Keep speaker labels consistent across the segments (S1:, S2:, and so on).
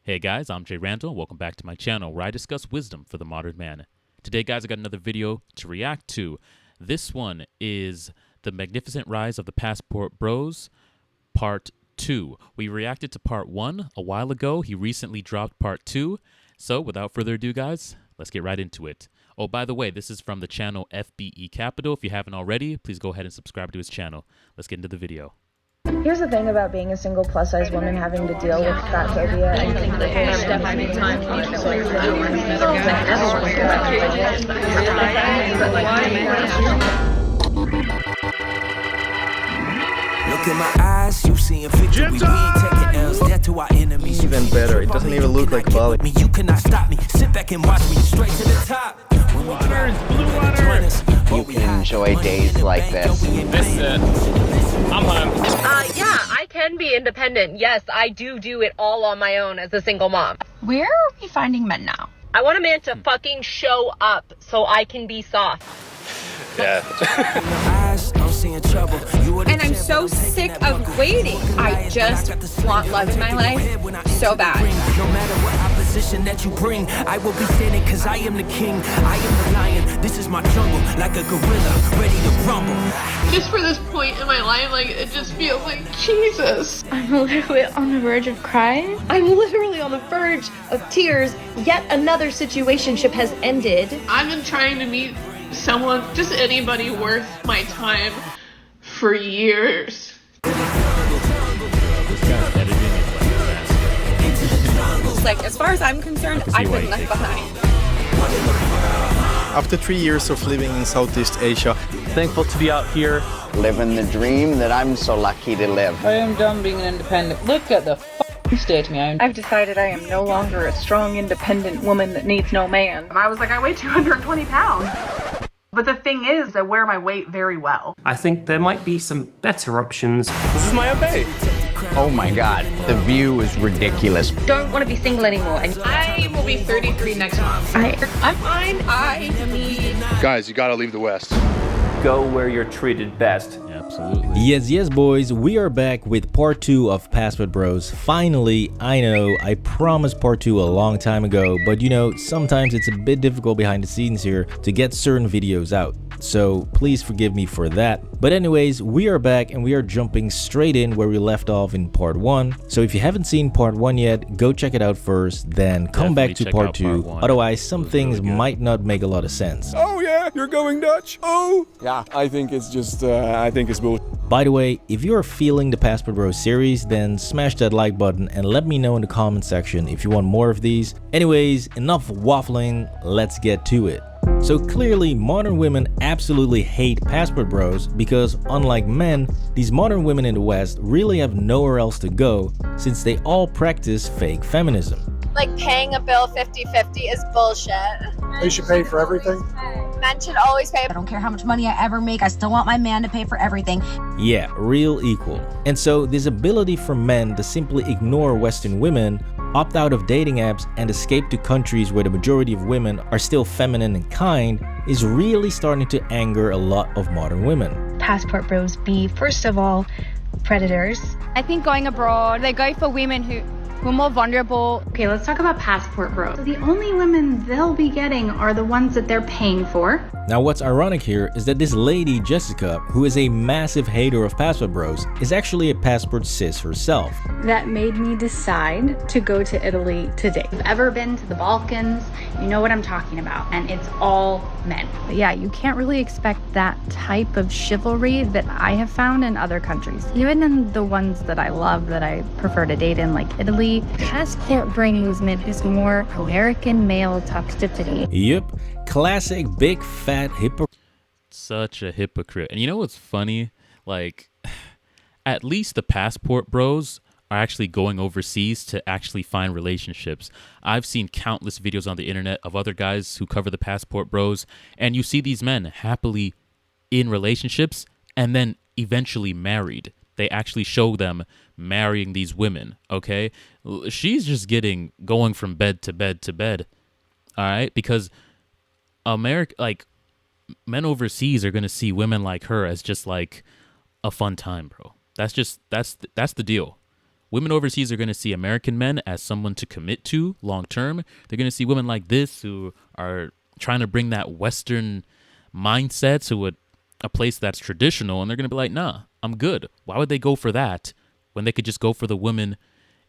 S1: Hey guys, I'm Jay Randall. Welcome back to my channel where I discuss wisdom for the modern man. Today, guys, I got another video to react to. This one is The Magnificent Rise of the Passport Bros, Part 2. We reacted to Part 1 a while ago. He recently dropped Part 2. So, without further ado, guys, let's get right into it. Oh, by the way, this is from the channel FBE Capital. If you haven't already, please go ahead and subscribe to his channel. Let's get into the video.
S2: Here's the thing about being a single plus-size woman having to deal with fat phobia and things like
S3: Look in my eyes, you seeing victory. We ain't taking L's, death to our enemies.
S4: Even better, it doesn't even look like Bali.
S3: You cannot stop me. Sit back and watch me straight to the top.
S5: Blue water.
S6: You can enjoy days like this.
S5: This is it. I'm home.
S7: Yeah, I can be independent. Yes, I do it all on my own as a single mom.
S8: Where are we finding men now?
S7: I want a man to fucking show up so I can be soft.
S5: Yeah.
S8: And I'm so sick of waiting. I just want love in my life so bad.
S3: No matter what opposition that you bring, I will be standing because I am the king. I am the lion. This is my jungle, like a gorilla, ready to rumble.
S9: Just for this point in my life, like, it just feels like Jesus.
S2: I'm literally on the verge of crying.
S7: I'm literally on the verge of tears. Yet another situationship has ended.
S9: I've been trying to meet someone, just anybody worth my time for years.
S1: This guy's editing it
S8: Like, as far as I'm concerned, I've been left behind.
S4: After 3 years of living in Southeast Asia,
S5: Thankful to be out here.
S6: Living the dream that I'm so lucky to live.
S10: I am done being an independent. Look at the f***ing state of me.
S2: I've decided I am no longer a strong, independent woman that needs no man.
S11: And I was like, I weigh 220 pounds. But the thing is, I wear my weight very well.
S5: I think there might be some better options. This is my obey.
S6: Oh my god, the view is ridiculous.
S7: Don't want to be single anymore. And
S9: I will be 33 next month.
S8: I'm fine. I need...
S12: Guys, you gotta leave the West.
S5: Go where you're treated best.
S1: Absolutely.
S13: Yes, boys, we are back with part 2 of Passport Bros. Finally, I know, I promised part 2 a long time ago, but you know, sometimes it's a bit difficult behind the scenes here to get certain videos out. So please forgive me for that. But anyways, we are back and we are jumping straight in where we left off in part 1. So if you haven't seen part 1 yet, go check it out first, then come back to part 2. Otherwise, some things might not make a lot of sense.
S12: Oh yeah, you're going Dutch? Oh! Yeah, I think it's just, I think it's bull.
S13: By the way, if you are feeling the Passport Bros series, then smash that like button and let me know in the comment section if you want more of these. Anyways, enough waffling, let's get to it. So clearly, modern women absolutely hate Passport Bros because unlike men, these modern women in the West really have nowhere else to go since they all practice fake feminism.
S8: Like, paying a bill 50-50 is bullshit.
S12: They should pay for everything?
S8: Men should always pay. I don't care how much money I ever make, I still want my man to pay for everything.
S13: Yeah, real equal. And so this ability for men to simply ignore Western women, opt out of dating apps, and escape to countries where the majority of women are still feminine and kind is really starting to anger a lot of modern women.
S2: Passport bros be, first of all, predators.
S8: I think going abroad, they go for women who are more vulnerable.
S2: Okay, let's talk about passport bros. So the only women they'll be getting are the ones that they're paying for.
S13: Now what's ironic here is that this lady, Jessica, who is a massive hater of Passport Bros, is actually a passport sis herself.
S2: That made me decide to go to Italy today. If you've ever been to the Balkans, you know what I'm talking about, and it's all men.
S8: But yeah, you can't really expect that type of chivalry that I have found in other countries. Even in the ones that I love, that I prefer to date in, like Italy, passport bro movement is more American male toxicity.
S13: Yep, classic big fat hypocrite.
S1: Such a hypocrite. And you know what's funny? Like, at least the Passport Bros are actually going overseas to actually find relationships. I've seen countless videos on the internet of other guys who cover the Passport Bros, and you see these men happily in relationships and then eventually married. They actually show them marrying these women, okay? She's just going from bed to bed to bed, all right? Because America, like, men overseas are going to see women like her as just like a fun time, bro. That's the deal. women overseas are going to see American men as someone to commit to long term. They're going to see women like this who are trying to bring that Western mindset to a place that's traditional, and they're going to be like, nah, I'm good. Why would they go for that when they could just go for the women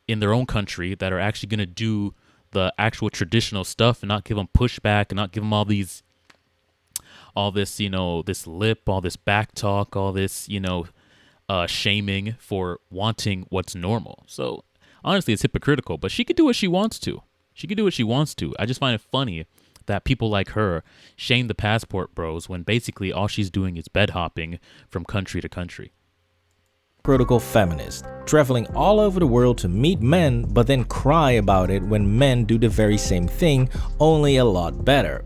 S1: in their own country that are actually going to do the actual traditional stuff and not give them pushback and not give them all this, this lip, all this back talk, all this, shaming for wanting what's normal. So honestly, it's hypocritical, but she could do what she wants to. I just find it funny that people like her shame the passport bros when basically all she's doing is bed hopping from country to country.
S13: Protocol feminist, traveling all over the world to meet men, but then cry about it when men do the very same thing, only a lot better.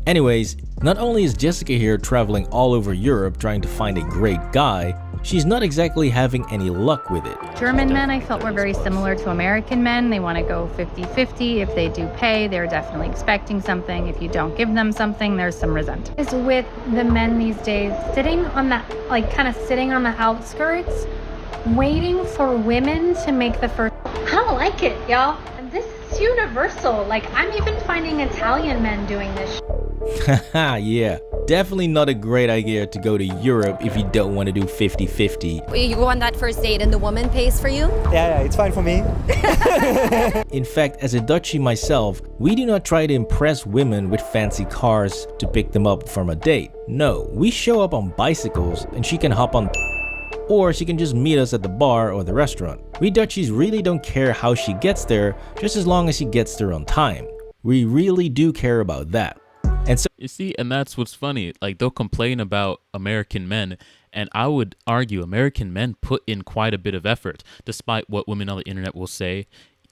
S13: Anyways, not only is Jessica here traveling all over Europe trying to find a great guy, she's not exactly having any luck with it.
S8: German men I felt were very similar to American men. They want to go 50-50. If they do pay, they're definitely expecting something. If you don't give them something, there's some resentment. Is with the men these days sitting on the sitting on the outskirts, waiting for women to make the first.
S2: I don't like it, y'all. And this is universal. Like, I'm even finding Italian men doing this.
S13: Haha, yeah. Definitely not a great idea to go to Europe if you don't want to do 50-50.
S14: You go on that first date and the woman pays for you?
S15: Yeah, it's fine for me.
S13: In fact, as a Dutchie myself, we do not try to impress women with fancy cars to pick them up from a date. No, we show up on bicycles and she can hop on, or she can just meet us at the bar or the restaurant. We Dutchies really don't care how she gets there, just as long as she gets there on time. We really do care about that. And so
S1: you see, and that's what's funny. Like, they'll complain about American men, and I would argue American men put in quite a bit of effort, despite what women on the internet will say.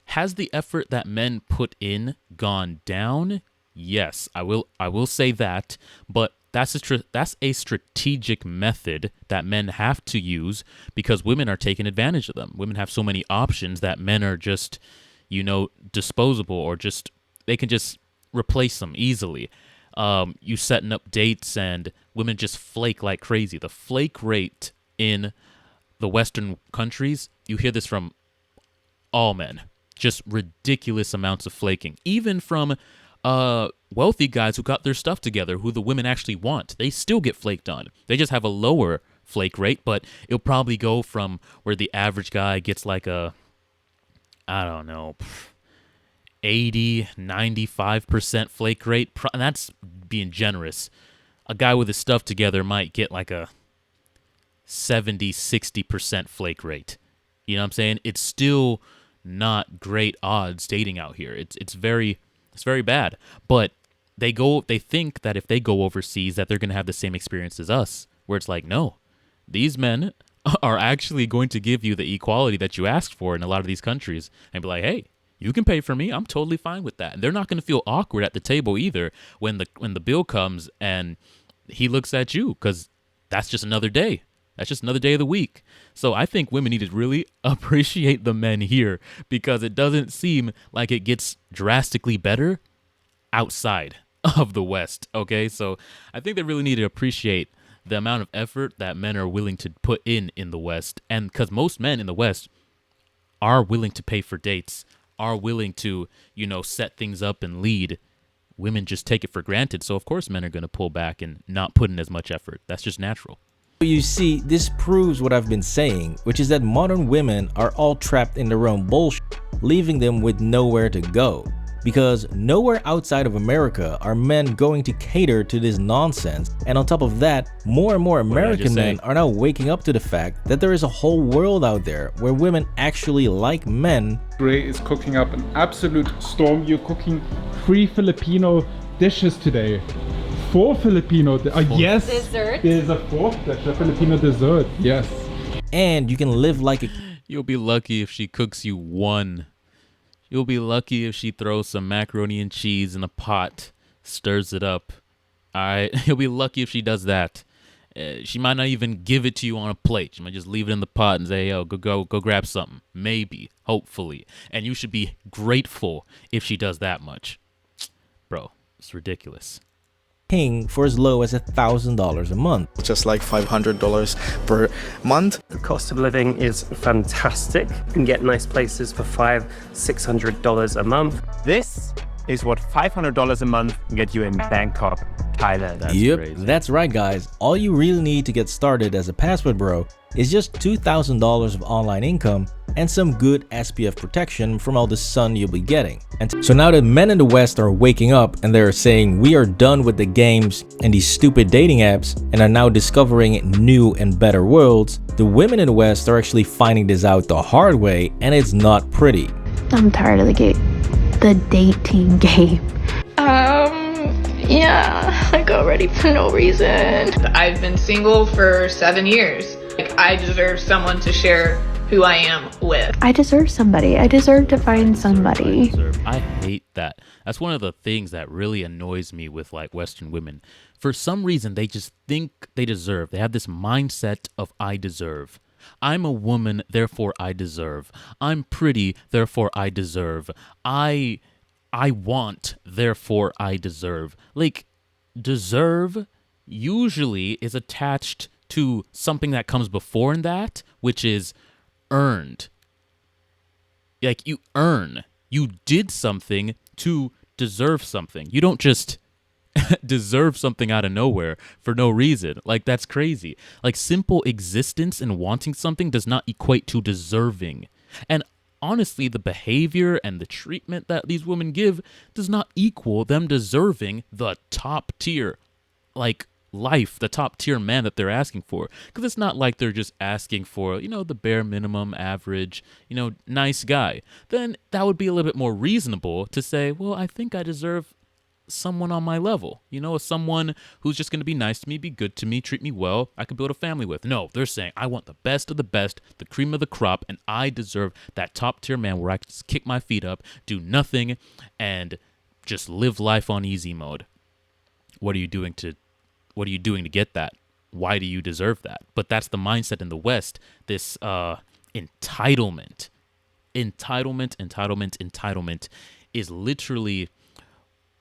S1: Has the effort that men put in gone down? Yes, I will say that, but that's a strategic method that men have to use because women are taking advantage of them. Women have so many options that men are just, disposable, or just they can just replace them easily. You setting up dates and women just flake like crazy. The flake rate in the Western countries, you hear this from all men, just ridiculous amounts of flaking. Even from wealthy guys who got their stuff together, who the women actually want, they still get flaked on. They just have a lower flake rate, but it'll probably go from where the average guy gets like a, I don't know, 80-95% flake rate, and that's being generous. A guy with his stuff together might get like a 70-60% flake rate. You know what I'm saying? It's still not great odds dating out here. It's very bad. But they think that if they go overseas that they're going to have the same experience as us, where it's like, no, these men are actually going to give you the equality that you asked for in a lot of these countries and be like, hey, you can pay for me. I'm totally fine with that. And they're not going to feel awkward at the table either when the bill comes and he looks at you, because that's just another day. That's just another day of the week. So I think women need to really appreciate the men here, because it doesn't seem like it gets drastically better outside of the West. Okay, so I think they really need to appreciate the amount of effort that men are willing to put in the West. And because most men in the West are willing to pay for dates, are willing to, set things up and lead. Women just take it for granted. So, of course, men are going to pull back and not put in as much effort. That's just natural.
S13: You see, this proves what I've been saying, which is that modern women are all trapped in their own bullshit, leaving them with nowhere to go. Because nowhere outside of America are men going to cater to this nonsense, and on top of that, more and more American men are now waking up to the fact that there is a whole world out there where women actually like men.
S16: Gray is cooking up an absolute storm. You're cooking 3 Filipino dishes today. 4 Filipino yes,
S14: dessert.
S16: There's a 4th dish, a Filipino dessert, yes.
S13: And you can live like a...
S1: You'll be lucky if she cooks you one. You'll be lucky if she throws some macaroni and cheese in a pot, stirs it up. All right, you'll be lucky if she does that. She might not even give it to you on a plate. She might just leave it in the pot and say, "Yo, go grab something." Maybe, hopefully, and you should be grateful if she does that much, bro. It's ridiculous.
S13: paying for as low as $1,000 a month.
S4: Just like $500 per month.
S5: The cost of living is fantastic. You can get nice places for $500-600 a month.
S15: This is what $500 a month can get you in Bangkok, Thailand.
S13: That's right, guys. All you really need to get started as a Password Bro is just $2,000 of online income and some good SPF protection from all the sun you'll be getting. And so now that men in the West are waking up and they're saying we are done with the games and these stupid dating apps and are now discovering new and better worlds, the women in the West are actually finding this out the hard way, and it's not pretty.
S8: I'm tired of the dating game.
S9: Yeah, I got ready for no reason. I've been single for 7 years. I deserve someone to share who I am with.
S8: I deserve somebody. I deserve to find somebody.
S1: I hate that. That's one of the things that really annoys me with like Western women. For some reason, they just think they deserve. They have this mindset of I deserve. I'm a woman, therefore I deserve. I'm pretty, therefore I deserve. I want, therefore I deserve. Like, deserve usually is attached to something that comes before that, which is earned. Like, you earn. You did something to deserve something. You don't just deserve something out of nowhere for no reason. Like, that's crazy. Like, simple existence and wanting something does not equate to deserving. And honestly, the behavior and the treatment that these women give does not equal them deserving the top tier, like, life, the top tier man that they're asking for. Because it's not like they're just asking for, you know, the bare minimum average, you know, nice guy. Then that would be a little bit more reasonable to say, well, I think I deserve someone on my level, you know, someone who's just going to be nice to me, be good to me, treat me well, I could build a family with. No, they're saying I want the best of the best, the cream of the crop, and I deserve that top tier man where I can just kick my feet up, do nothing, and just live life on easy mode. What are you doing to get that? Why do you deserve that? But that's the mindset in the West, this entitlement is literally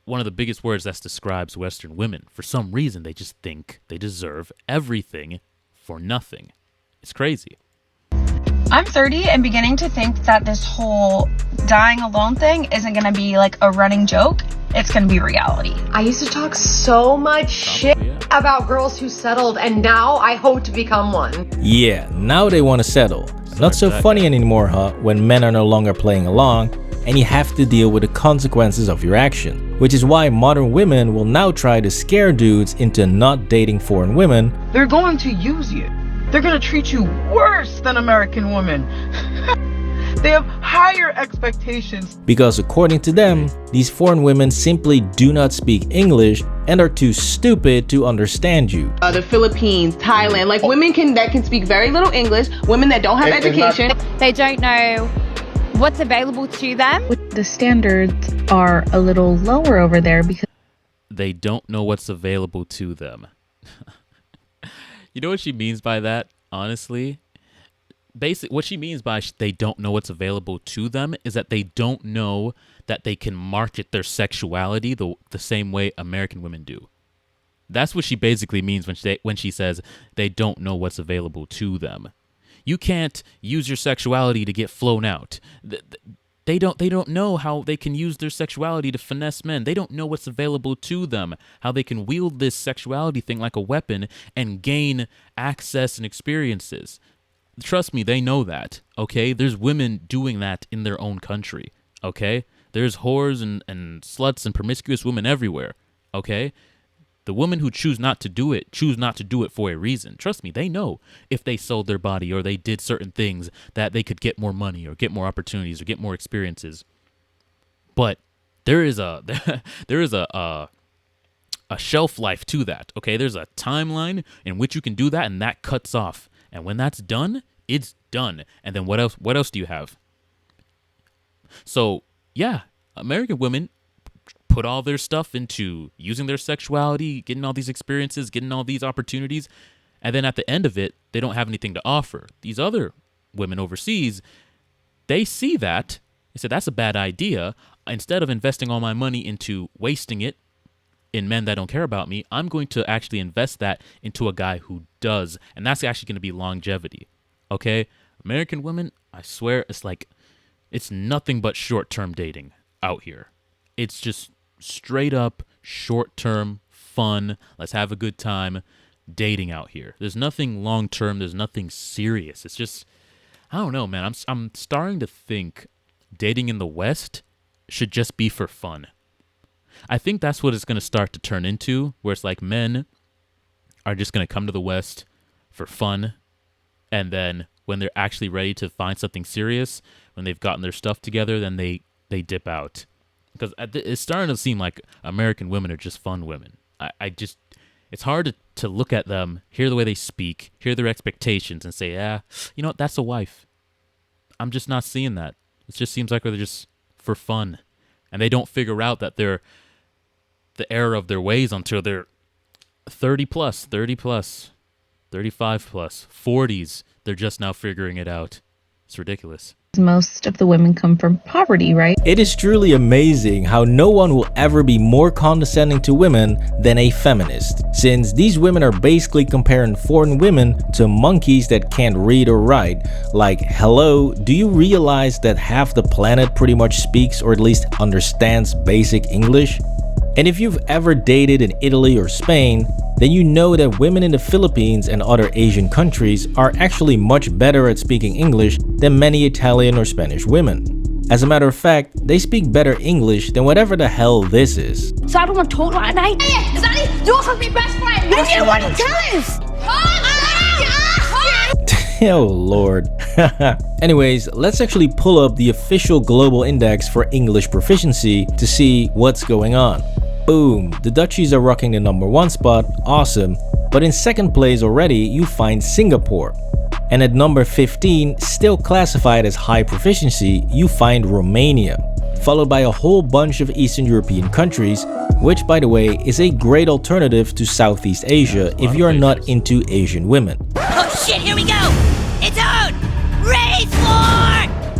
S1: one of the biggest words that describes Western women. For some reason, they just think they deserve everything for nothing. It's crazy.
S17: I'm 30 and beginning to think that this whole dying alone thing isn't going to be like a running joke. It's going to be reality.
S7: I used to talk so much shit about girls who settled, and now I hope to become one.
S13: Yeah, now they want to settle. Not so funny anymore, huh? When men are no longer playing along and you have to deal with the consequences of your action. Which is why modern women will now try to scare dudes into not dating foreign women.
S18: They're going to use you. They're going to treat you worse than American women. They have higher expectations.
S13: Because according to them, these foreign women simply do not speak English and are too stupid to understand you.
S11: The Philippines, Thailand, like women that can speak very little English, women that don't have education.
S8: They don't know what's available to them.
S2: The standards are a little lower over there because
S1: they don't know what's available to them. You know what she means by that, honestly? Basically, what she means by they don't know what's available to them is that they don't know that they can market their sexuality the same way American women do. That's what she basically means when she says they don't know what's available to them. You can't use your sexuality to get flown out. They don't know how they can use their sexuality to finesse men. They don't know what's available to them, how they can wield this sexuality thing like a weapon and gain access and experiences. Trust me, they know that, okay? There's women doing that in their own country, okay? There's whores and sluts and promiscuous women everywhere, okay? The women who choose not to do it for a reason. Trust me, they know if they sold their body or they did certain things that they could get more money or get more opportunities or get more experiences. But there is a shelf life to that, okay? There's a timeline in which you can do that, and that cuts off. And when that's done, it's done. And then what else? What else do you have? So, yeah, American women put all their stuff into using their sexuality, getting all these experiences, getting all these opportunities. And then at the end of it, they don't have anything to offer. These other women overseas, they see that. They say, that's a bad idea. Instead of investing all my money into wasting it in men that don't care about me. I'm going to actually invest that into a guy who does. And that's actually going to be longevity. Okay? American women, I swear, it's nothing but short-term dating out here. It's just straight up short-term fun. Let's have a good time dating out here. There's nothing long-term. There's nothing serious. It's just, I don't know, man. I'm starting to think dating in the West should just be for fun. I think that's what it's going to start to turn into, where it's like men are just going to come to the West for fun, and then when they're actually ready to find something serious, when they've gotten their stuff together, then they dip out. Because it's starting to seem like American women are just fun women. It's hard to look at them, hear the way they speak, hear their expectations, and say, yeah, you know what, that's a wife. I'm just not seeing that. It just seems like they're just for fun. And they don't figure out that they're the error of their ways until they're 30 plus, 35 plus, 40s. They're just now figuring it out. It's ridiculous.
S17: Most of the women come from poverty, right?
S13: It is truly amazing how no one will ever be more condescending to women than a feminist, since these women are basically comparing foreign women to monkeys that can't read or write. Like, hello, do you realize that half the planet pretty much speaks or at least understands basic English? And if you've ever dated in Italy or Spain, then you know that women in the Philippines and other Asian countries are actually much better at speaking English than many Italian or Spanish women. As a matter of fact, they speak better English than whatever the hell this is.
S19: So I don't want to talk like that. Hey, Zaddy, you're supposed to be best friend. I didn't want to tell us.
S13: Oh lord. Anyways, let's actually pull up the official global index for English proficiency to see what's going on. Boom, the Dutchies are rocking the #1 spot, awesome. But in second place already, you find Singapore. And at number 15, still classified as high proficiency, you find Romania. Followed by a whole bunch of Eastern European countries, which by the way is a great alternative to Southeast Asia if you are not into Asian women.
S19: Oh shit, here we go! It's on! Race war!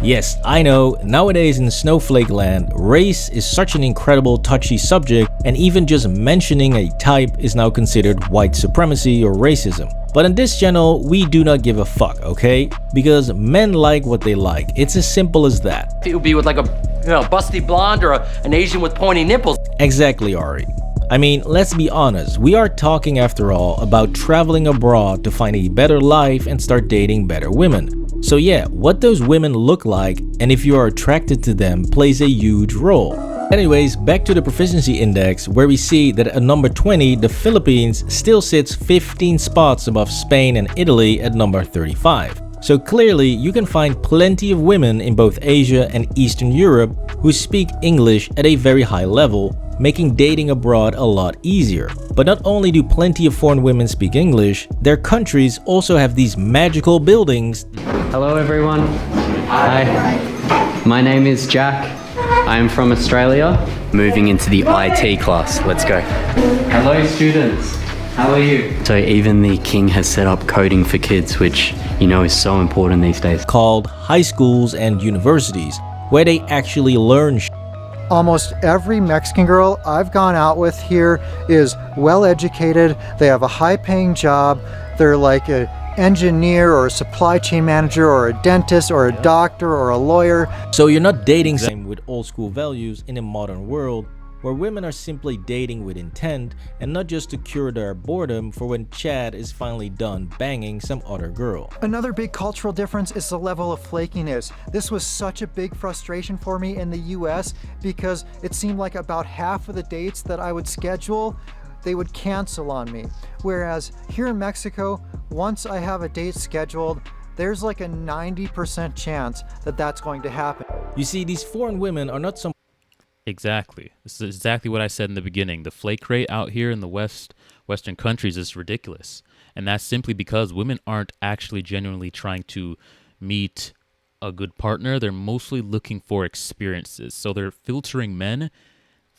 S13: Yes, I know, nowadays in Snowflake land, race is such an incredible touchy subject, and even just mentioning a type is now considered white supremacy or racism. But on this channel, we do not give a fuck, okay? Because men like what they like. It's as simple as that.
S20: It would be with like a busty blonde or an Asian with pointy nipples.
S13: Exactly, Ari. I mean, let's be honest, we are talking after all about traveling abroad to find a better life and start dating better women. So yeah, what those women look like and if you are attracted to them plays a huge role. Anyways, back to the proficiency index, where we see that at number 20, the Philippines still sits 15 spots above Spain and Italy at number 35. So clearly, you can find plenty of women in both Asia and Eastern Europe who speak English at a very high level, making dating abroad a lot easier. But not only do plenty of foreign women speak English, their countries also have these magical buildings.
S21: Hello everyone. Hi. My name is Jack. I am from Australia. Moving into the IT class. Let's go. Hello students. How are you? So even the king has set up coding for kids, which you know is so important these days.
S13: Called high schools and universities, where they actually learn
S22: Almost every Mexican girl I've gone out with here is well educated, they have a high paying job, they're like an engineer or a supply chain manager or a dentist or a doctor or a lawyer.
S13: So you're not dating with old school values in a modern world where women are simply dating with intent and not just to cure their boredom for when Chad is finally done banging some other girl.
S22: Another big cultural difference is the level of flakiness. This was such a big frustration for me in the US because it seemed like about half of the dates that I would schedule, they would cancel on me. Whereas here in Mexico, once I have a date scheduled, there's like a 90% chance that that's going to happen.
S13: You see, these foreign women are not some
S1: Exactly. This is exactly what I said in the beginning. The flake rate out here in the Western countries is ridiculous. And that's simply because women aren't actually genuinely trying to meet a good partner. They're mostly looking for experiences. So they're filtering men.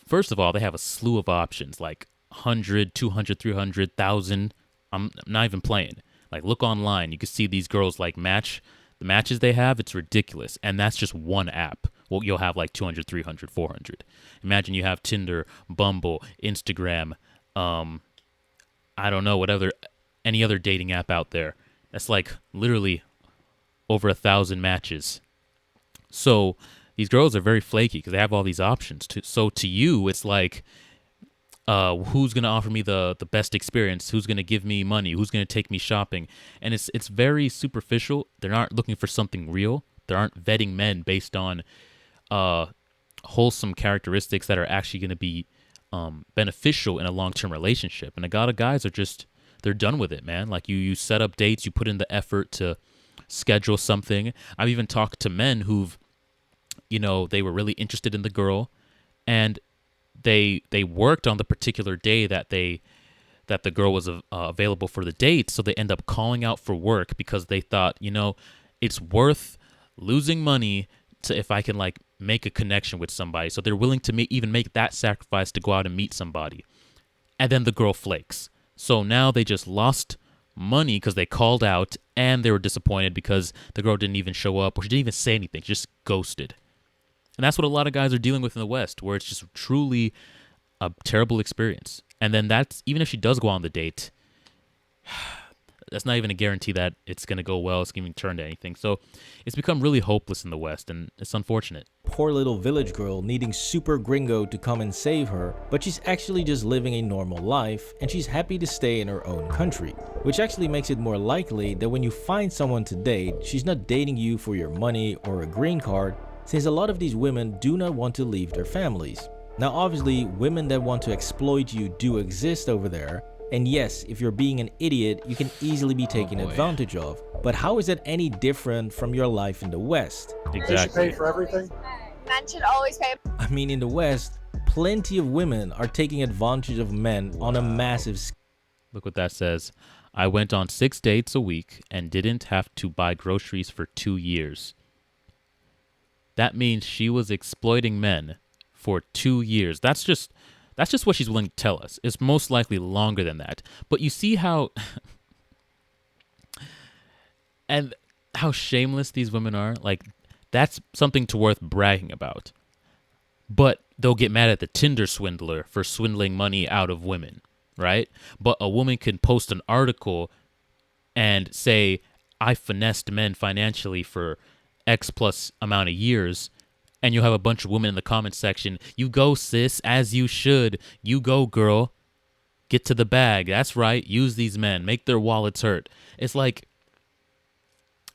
S1: First of all, they have a slew of options like 100, 200, 300, 1,000. I'm not even playing. Like, look online. You can see these girls like the matches they have. It's ridiculous. And that's just one app. well, you'll have like 200, 300, 400. Imagine you have Tinder, Bumble, Instagram, I don't know, any other dating app out there. That's like literally over 1,000 matches. So these girls are very flaky because they have all these options. So to you, it's like, who's gonna offer me the best experience? Who's gonna give me money? Who's gonna take me shopping? And it's very superficial. They're not looking for something real. They aren't vetting men based on wholesome characteristics that are actually gonna be beneficial in a long-term relationship. And a lot of guys are just, they're done with it, man. Like you set up dates, you put in the effort to schedule something. I've even talked to men who've, they were really interested in the girl, and they worked on the particular day that the girl was available for the date. So they end up calling out for work because they thought, it's worth losing money to if I can like make a connection with somebody. So they're willing to even make that sacrifice to go out and meet somebody. And then the girl flakes. So now they just lost money because they called out, and they were disappointed because the girl didn't even show up, or she didn't even say anything, she just ghosted. And that's what a lot of guys are dealing with in the West, where it's just truly a terrible experience. And then that's, even if she does go on the date, that's not even a guarantee that it's going to go well. It's going to turn to anything. So it's become really hopeless in the West, and it's unfortunate.
S13: Poor little village girl needing super gringo to come and save her, but she's actually just living a normal life, and she's happy to stay in her own country. Which actually makes it more likely that when you find someone to date, she's not dating you for your money or a green card, since a lot of these women do not want to leave their families. Now obviously, women that want to exploit you do exist over there, and yes, if you're being an idiot, you can easily be taken advantage of. But how is that any different from your life in the West?
S1: Exactly.
S3: They should pay for everything.
S14: Men should always pay.
S13: I mean, in the West, plenty of women are taking advantage of men on a massive scale.
S1: Look what that says. I went on 6 dates a week and didn't have to buy groceries for 2 years. That means she was exploiting men for 2 years. That's just what she's willing to tell us. It's most likely longer than that. But you see how and how shameless these women are. Like, that's something to worth bragging about. But they'll get mad at the Tinder swindler for swindling money out of women, right? But a woman can post an article and say, I finessed men financially for X plus amount of years, and you'll have a bunch of women in the comment section, you go sis, as you should, you go girl, get to the bag, that's right, use these men, make their wallets hurt. It's like,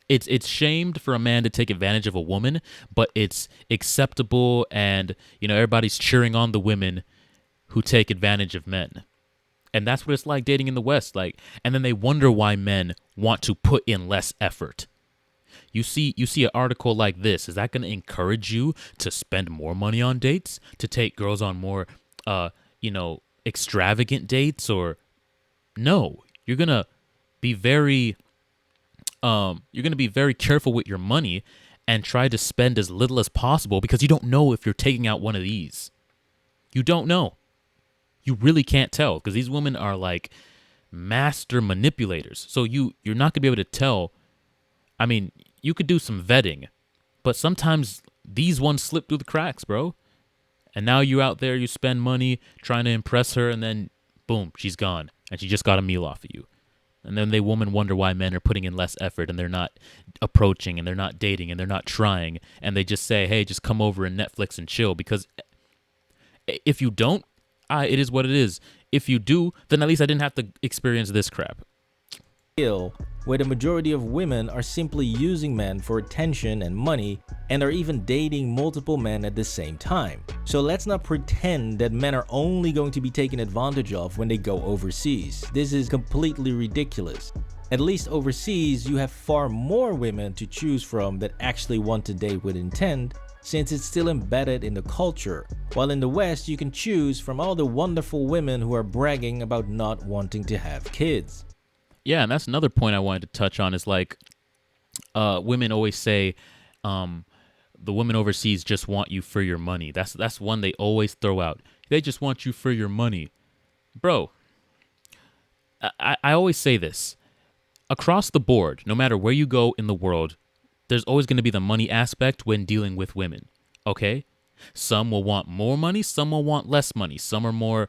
S1: it's shamed for a man to take advantage of a woman, but it's acceptable, and everybody's cheering on the women who take advantage of men. And that's what it's like dating in the West. Like, and then they wonder why men want to put in less effort. You see an article like this. Is that going to encourage you to spend more money on dates, to take girls on more, extravagant dates? Or no, you're going to be very careful with your money and try to spend as little as possible, because you don't know if you're taking out one of these. You don't know. You really can't tell, because these women are like master manipulators. So you're not going to be able to tell. I mean, you could do some vetting, but sometimes these ones slip through the cracks, bro. And now you're out there, you spend money trying to impress her, and then boom, she's gone, and she just got a meal off of you. And then they women wonder why men are putting in less effort, and they're not approaching, and they're not dating, and they're not trying, and they just say, hey, just come over and Netflix and chill. Because if you don't, it is what it is. If you do, then at least I didn't have to experience this crap.
S13: Where the majority of women are simply using men for attention and money, and are even dating multiple men at the same time. So let's not pretend that men are only going to be taken advantage of when they go overseas. This is completely ridiculous. At least overseas, you have far more women to choose from that actually want to date with intent, since it's still embedded in the culture. While in the West, you can choose from all the wonderful women who are bragging about not wanting to have kids.
S1: Yeah, and that's another point I wanted to touch on, is like, women always say, the women overseas just want you for your money. That's one they always throw out. They just want you for your money. Bro, I always say this. Across the board, no matter where you go in the world, there's always going to be the money aspect when dealing with women. Okay? Some will want more money, some will want less money. Some are more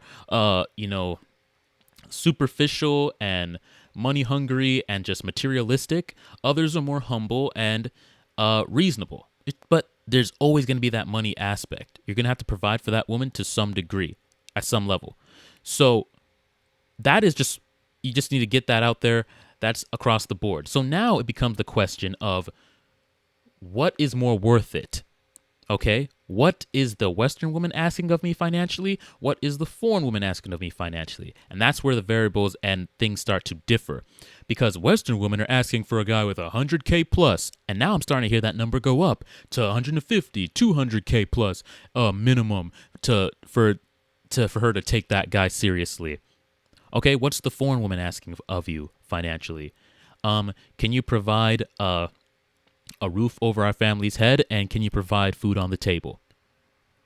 S1: superficial and money hungry and just materialistic. Others are more humble and reasonable. But there's always going to be that money aspect. You're going to have to provide for that woman to some degree, at some level. So that is just, you just need to get that out there. That's across the board. So now it becomes the question of what is more worth it? Okay, what is the Western woman asking of me financially? What is the foreign woman asking of me financially? And that's where the variables and things start to differ, because Western women are asking for a guy with 100K plus, and now I'm starting to hear that number go up to 150, 200K plus minimum for her to take that guy seriously. Okay, what's the foreign woman asking of you financially? Can you provide a roof over our family's head, and can you provide food on the table?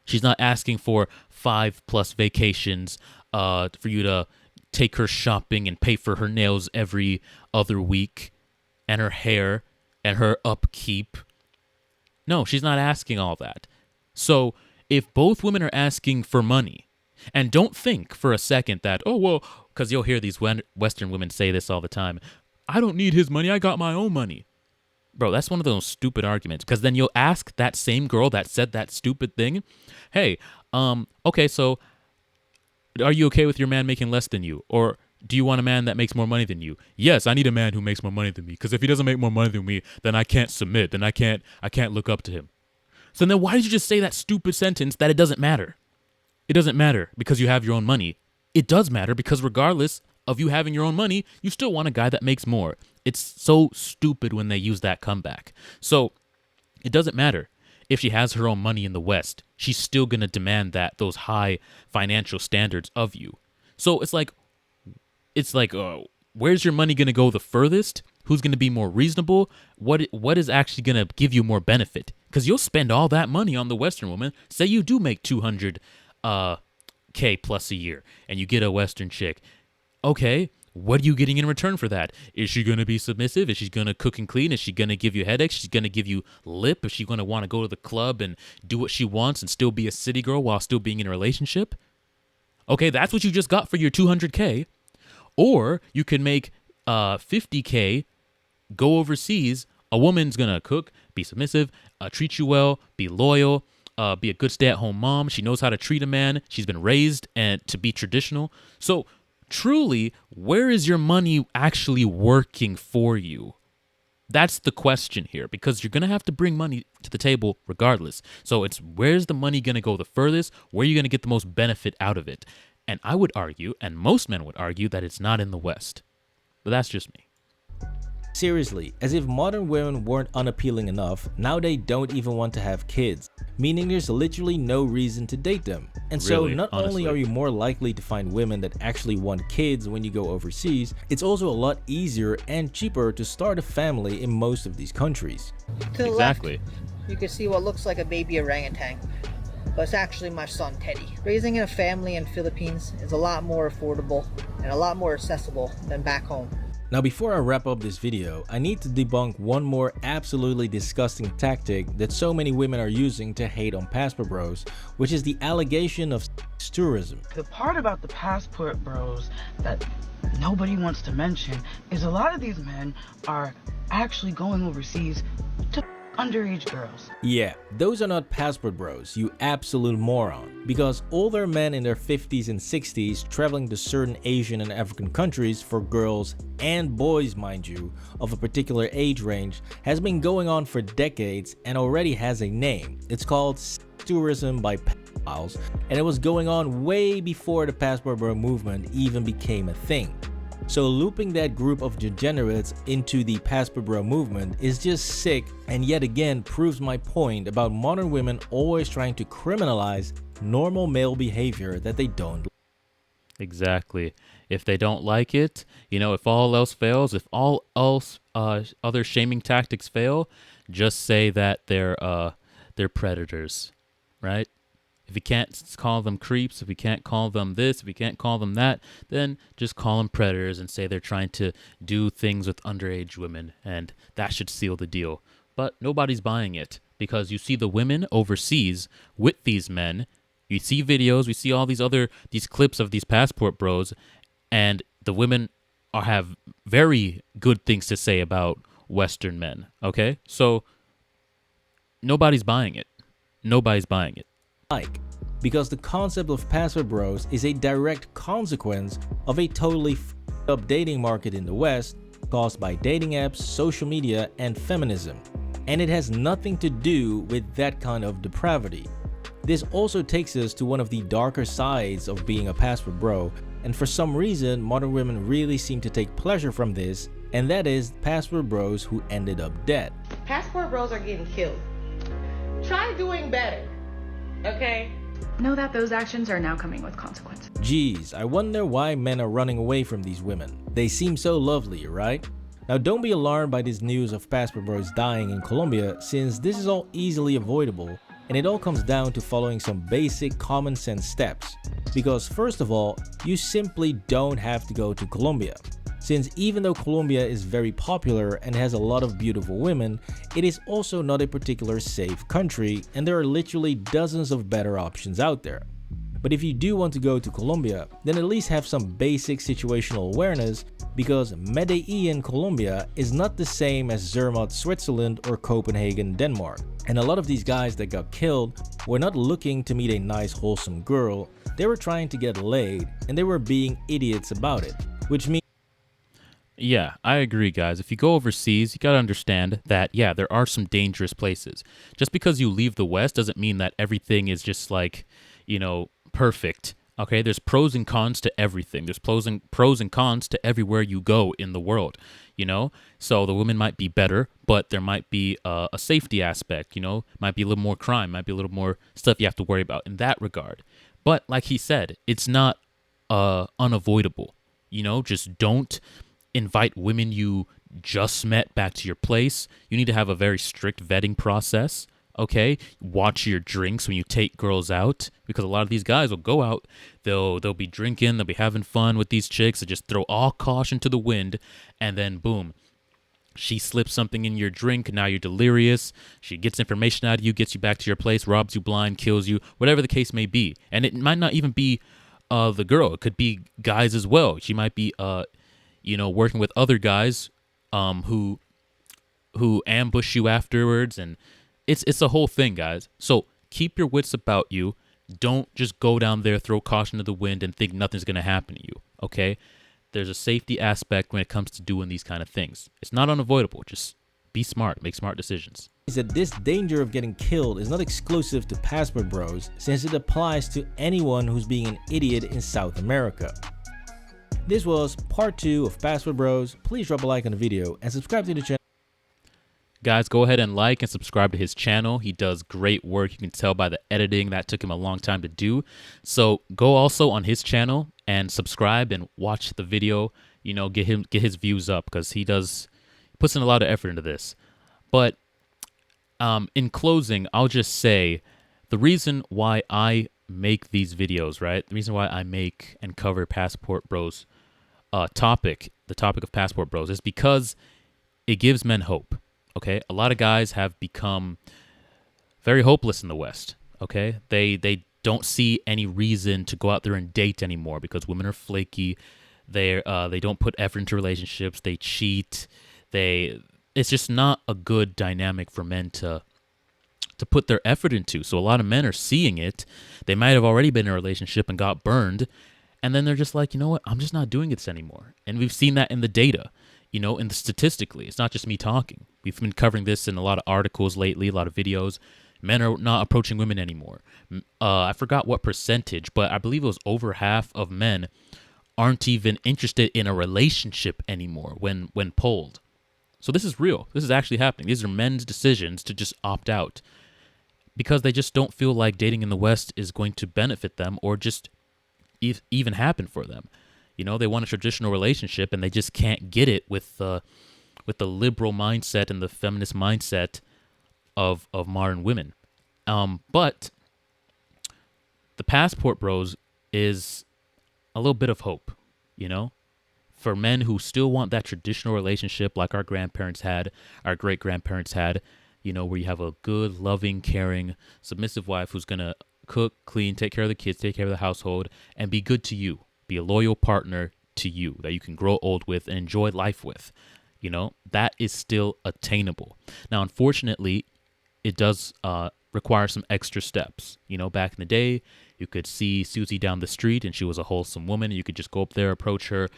S1: She's not asking for 5+ vacations for you to take her shopping and pay for her nails every other week and her hair and her upkeep. No, she's not asking all that. So if both women are asking for money, and don't think for a second that, oh, well, because you'll hear these Western women say this all the time, I don't need his money, I got my own money. Bro, that's one of those stupid arguments, because then you'll ask that same girl that said that stupid thing, hey, okay, so are you okay with your man making less than you? Or do you want a man that makes more money than you? Yes, I need a man who makes more money than me, because if he doesn't make more money than me, then I can't submit, then I can't look up to him. So then why did you just say that stupid sentence that it doesn't matter? It doesn't matter because you have your own money. It does matter because regardless of you having your own money, you still want a guy that makes more. It's so stupid when they use that comeback. So it doesn't matter if she has her own money in the West. She's still going to demand those high financial standards of you. So it's like, where's your money going to go the furthest? Who's going to be more reasonable? What is actually going to give you more benefit? Because you'll spend all that money on the Western woman. Say you do make 200K plus a year and you get a Western chick. Okay, what are you getting in return for that? Is she going to be submissive? Is she going to cook and clean? Is she going to give you headaches? Is she going to give you lip? Is she going to want to go to the club and do what she wants and still be a city girl while still being in a relationship? Okay, that's what you just got for your 200K. Or you can make 50K, go overseas. A woman's going to cook, be submissive, treat you well, be loyal, be a good stay-at-home mom. She knows how to treat a man. She's been raised and to be traditional. So truly, where is your money actually working for you? That's the question here, because you're going to have to bring money to the table regardless. So it's, where's the money going to go the furthest? Where are you going to get the most benefit out of it? And I would argue, and most men would argue, that it's not in the West. But that's just me.
S13: Seriously, as if modern women weren't unappealing enough, now they don't even want to have kids, meaning there's literally no reason to date them. And so
S1: Really,
S13: not
S1: honestly.
S13: only are you more likely to find women that actually want kids when you go overseas, it's also a lot easier and cheaper to start a family in most of these countries.
S3: To the
S1: Exactly.
S3: left, you can see what looks like a baby orangutan, but it's actually my son Teddy. Raising a family in Philippines is a lot more affordable and a lot more accessible than back home.
S13: Now before I wrap up this video, I need to debunk one more absolutely disgusting tactic that so many women are using to hate on passport bros, which is the allegation of tourism.
S18: The part about the passport bros that nobody wants to mention is a lot of these men are actually going overseas to underage girls.
S13: Yeah, those are not passport bros, you absolute moron. Because older men in their 50s and 60s traveling to certain Asian and African countries for girls and boys, mind you, of a particular age range has been going on for decades and already has a name. It's called tourism by pedophiles, and it was going on way before the passport bro movement even became a thing. So looping that group of degenerates into the passport bro movement is just sick, and yet again proves my point about modern women always trying to criminalize normal male behavior that they don't.
S1: Exactly. If they don't like it, if all else fails, if all else other shaming tactics fail, just say that they're predators, right? If you can't call them creeps, if you can't call them this, if you can't call them that, then just call them predators and say they're trying to do things with underage women, and that should seal the deal. But nobody's buying it because you see the women overseas with these men. You see videos, we see all these clips of these passport bros, and the women have very good things to say about Western men. Okay, so nobody's buying it. Nobody's buying it.
S13: Because the concept of passport bros is a direct consequence of a totally f***ed up dating market in the West caused by dating apps, social media, and feminism. And it has nothing to do with that kind of depravity. This also takes us to one of the darker sides of being a passport bro, and for some reason modern women really seem to take pleasure from this, and that is passport bros who ended up dead.
S6: Passport bros are getting killed. Try doing better, okay?
S2: Know that those actions are now coming with consequences.
S13: Geez, I wonder why men are running away from these women. They seem so lovely, right? Now don't be alarmed by this news of passport bros dying in Colombia, since this is all easily avoidable, and it all comes down to following some basic common sense steps. Because first of all, you simply don't have to go to Colombia. Since even though Colombia is very popular and has a lot of beautiful women, it is also not a particular safe country, and there are literally dozens of better options out there. But if you do want to go to Colombia, then at least have some basic situational awareness, because Medellín in Colombia is not the same as Zermatt, Switzerland, or Copenhagen, Denmark. And a lot of these guys that got killed were not looking to meet a nice wholesome girl, they were trying to get laid, and they were being idiots about it, which means
S1: Yeah, I agree, guys. If you go overseas, you got to understand that, yeah, there are some dangerous places. Just because you leave the West doesn't mean that everything is just like, perfect. Okay, there's pros and cons to everything. There's pros and cons to everywhere you go in the world, So the women might be better, but there might be a safety aspect, might be a little more crime, might be a little more stuff you have to worry about in that regard. But like he said, it's not unavoidable. Just don't invite women you just met back to your place. You need to have a very strict vetting process. Okay, watch your drinks when you take girls out, because a lot of these guys will go out, they'll be drinking, they'll be having fun with these chicks, and just throw all caution to the wind, and then boom, she slips something in your drink, now you're delirious, she gets information out of you, gets you back to your place, robs you blind, kills you, whatever the case may be. And it might not even be the girl, it could be guys as well. She might be working with other guys who ambush you afterwards, and it's a whole thing, guys. So keep your wits about you. Don't just go down there, throw caution to the wind, and think nothing's going to happen to you, okay? There's a safety aspect when it comes to doing these kind of things. It's not unavoidable. Just be smart. Make smart decisions.
S13: Is that this danger of getting killed is not exclusive to passport bros, since it applies to anyone who's being an idiot in South America. This was part 2 of Passport Bros. Please drop a like on the video and subscribe to the channel.
S1: Guys, go ahead and like and subscribe to his channel. He does great work. You can tell by the editing that took him a long time to do. So go also on his channel and subscribe and watch the video. Get his views up, because he puts in a lot of effort into this. But in closing, I'll just say the reason why I make these videos, right? The reason why I make and cover Passport Bros the topic of Passport Bros, is because it gives men hope. Okay, a lot of guys have become very hopeless in the West. Okay, they don't see any reason to go out there and date anymore because women are flaky. They don't put effort into relationships. They cheat. It's just not a good dynamic for men to put their effort into. So a lot of men are seeing it. They might have already been in a relationship and got burned, and then they're just like, you know what? I'm just not doing this anymore. And we've seen that in the data. Statistically, it's not just me talking. We've been covering this in a lot of articles lately, a lot of videos. Men are not approaching women anymore. I forgot what percentage, but I believe it was over half of men aren't even interested in a relationship anymore when polled. So this is real. This is actually happening. These are men's decisions to just opt out because they just don't feel like dating in the West is going to benefit them or just even happen for them. They want a traditional relationship, and they just can't get it with the liberal mindset and the feminist mindset of modern women. But the Passport Bros is a little bit of hope, for men who still want that traditional relationship like our grandparents had, our great-grandparents had. you know, where you have a good, loving, caring, submissive wife who's going to cook, clean, take care of the kids, take care of the household, and be good to you. Be a loyal partner to you that you can grow old with and enjoy life with. You know, that is still attainable. Now, unfortunately, it does require some extra steps. You know, back in the day, you could see Susie down the street and she was a wholesome woman. You could just go up there, approach her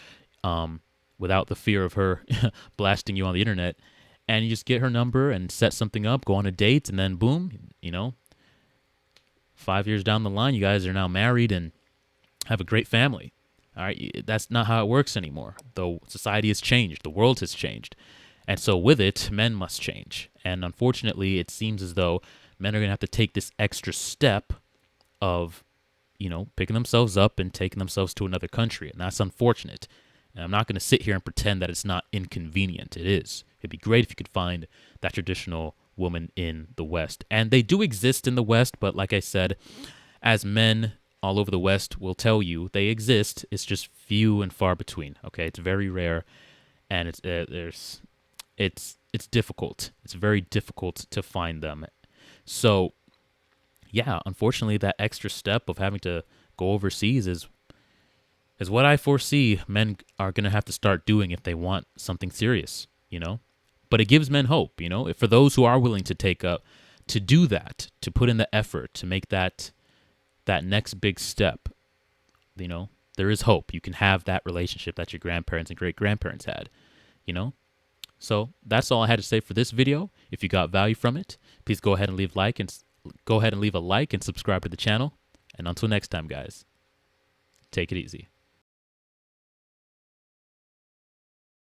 S1: without the fear of her blasting you on the internet. And you just get her number and set something up, go on a date, and then boom, you know, 5 years down the line, you guys are now married and have a great family. All right, that's not how it works anymore. Though society has changed, the world has changed. And so with it, men must change. And unfortunately, it seems as though men are going to have to take this extra step of, you know, picking themselves up and taking themselves to another country. And that's unfortunate. And I'm not going to sit here and pretend that it's not inconvenient. It is. It'd be great if you could find that traditional woman in the West. And they do exist in the West, but like I said, as men all over the West will tell you, they exist. It's just few and far between. Okay, it's very rare, and it's difficult. It's very difficult to find them. So, yeah, unfortunately, that extra step of having to go overseas is what I foresee men are going to have to start doing if they want something serious, you know? But it gives men hope, you know? For those who are willing to take up, to do that, to put in the effort, to make that next big step, you know, there is hope. You can have that relationship that your grandparents and great-grandparents had, you know? So that's all I had to say for this video. If you got value from it, please go ahead and leave a like and subscribe to the channel. And until next time, guys, take it easy.